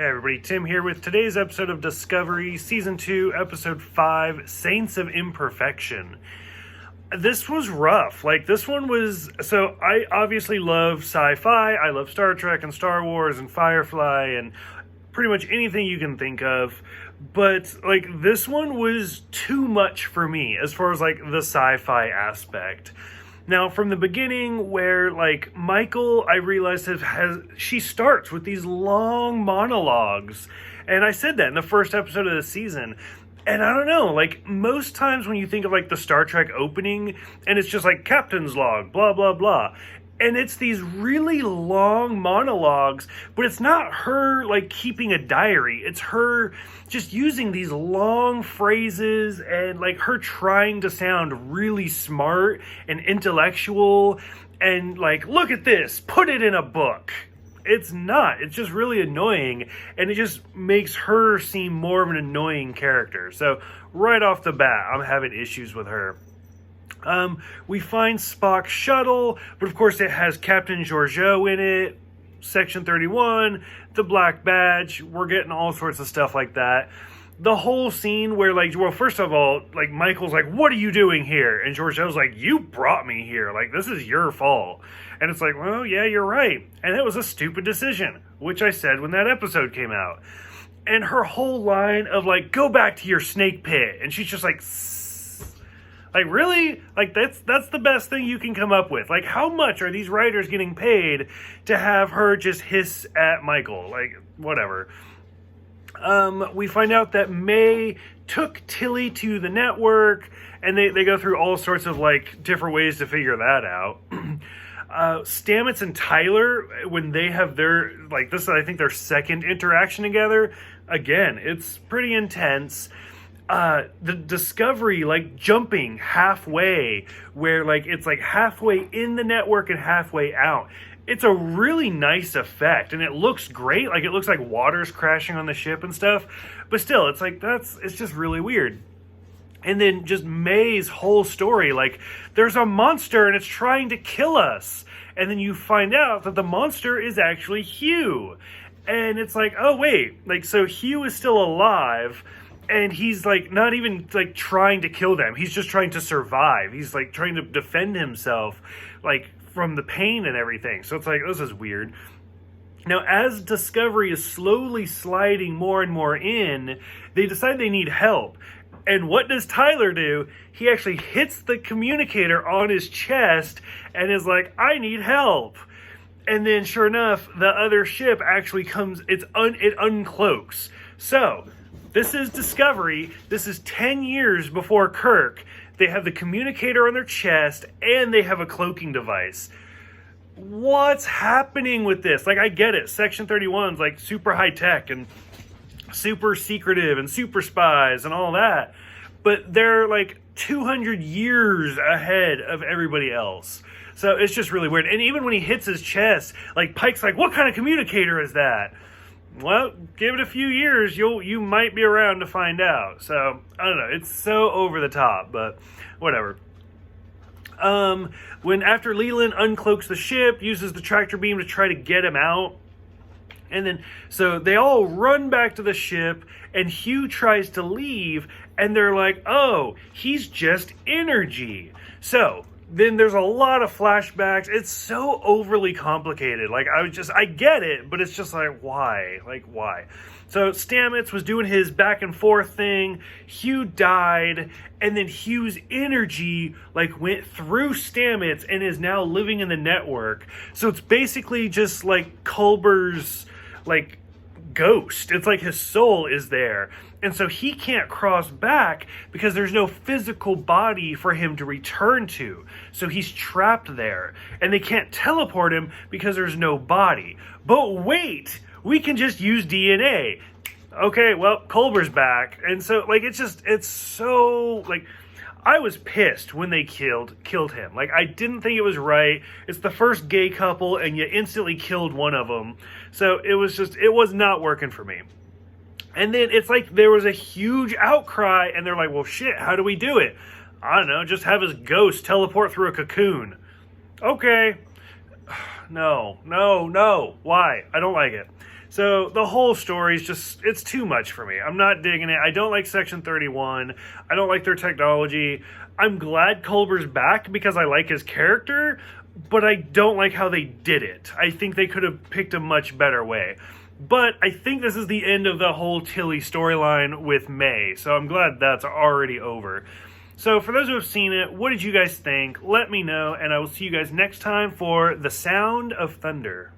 Hey everybody, Tim here with today's episode of Discovery, Season 2, Episode 5, Saints of Imperfection. This was rough. This one was... So, I obviously love sci-fi, I love Star Trek and Star Wars and Firefly and pretty much anything you can think of. But, this one was too much for me as far as, the sci-fi aspect. Now, from the beginning, where, Michael, I realized she starts with these long monologues. And I said that in the first episode of the season. And I don't know, most times when you think of, the Star Trek opening, and it's just Captain's Log, blah, blah, blah. And it's these really long monologues, but it's not her, keeping a diary. It's her just using these long phrases and, her trying to sound really smart and intellectual and, look at this, put it in a book. It's not. It's just really annoying, and it just makes her seem more of an annoying character. So, right off the bat, I'm having issues with her. We find Spock's shuttle, but of course it has Captain Georgiou in it, Section 31, the Black Badge. We're getting all sorts of stuff like that. The whole scene where, first of all, Michael's what are you doing here? And Georgiou's you brought me here. this is your fault. And it's well, yeah, you're right. And it was a stupid decision, which I said when that episode came out. And her whole line of, go back to your snake pit. And she's just really? That's the best thing you can come up with. How much are these writers getting paid to have her just hiss at Michael? Whatever. We find out that May took Tilly to the network, and they go through all sorts of, different ways to figure that out. Stamets and Tyler, when they have their, this is, I think, their second interaction together, again, it's pretty intense. The Discovery, jumping halfway, where, it's, halfway in the network and halfway out. It's a really nice effect, and it looks great. It looks like water's crashing on the ship and stuff. But still, it's it's just really weird. And then just May's whole story, there's a monster and it's trying to kill us. And then you find out that the monster is actually Hugh. And it's oh, wait. So Hugh is still alive. And he's, not even, trying to kill them. He's just trying to survive. He's, trying to defend himself, from the pain and everything. So it's this is weird. Now, as Discovery is slowly sliding more and more in, they decide they need help. And what does Tyler do? He actually hits the communicator on his chest and is I need help. And then, sure enough, the other ship actually comes, it uncloaks. So... this is Discovery. This is 10 years before Kirk. They have the communicator on their chest, and they have a cloaking device. What's happening with this? I get it. Section 31's, super high-tech and super secretive and super spies and all that. But they're, 200 years ahead of everybody else. So it's just really weird. And even when he hits his chest, Pike's what kind of communicator is that? Well, give it a few years, you might be around to find out. So, I don't know, it's so over the top, but whatever. When after Leland uncloaks the ship, uses the tractor beam to try to get him out, and then, so they all run back to the ship, and Hugh tries to leave, and they're oh, he's just energy. So... then there's a lot of flashbacks. It's so overly complicated. I get it, but it's just why? Why? So Stamets was doing his back and forth thing. Hugh died, and then Hugh's energy, went through Stamets and is now living in the network. So it's basically just, Culber's, ghost. It's his soul is there. And so he can't cross back because there's no physical body for him to return to. So he's trapped there. And they can't teleport him because there's no body. But wait, we can just use DNA. Okay, well, Culber's back. And so, it's so, I was pissed when they killed him. I didn't think it was right. It's the first gay couple, and you instantly killed one of them. So it was not working for me. And then it's there was a huge outcry, and they're well, shit, how do we do it? I don't know, just have his ghost teleport through a cocoon. Okay. No. Why? I don't like it. So the whole story is just, it's too much for me. I'm not digging it. I don't like Section 31. I don't like their technology. I'm glad Culber's back because I like his character, but I don't like how they did it. I think they could have picked a much better way. But I think this is the end of the whole Tilly storyline with May, so I'm glad that's already over. So for those who have seen it, what did you guys think? Let me know, and I will see you guys next time for The Sound of Thunder.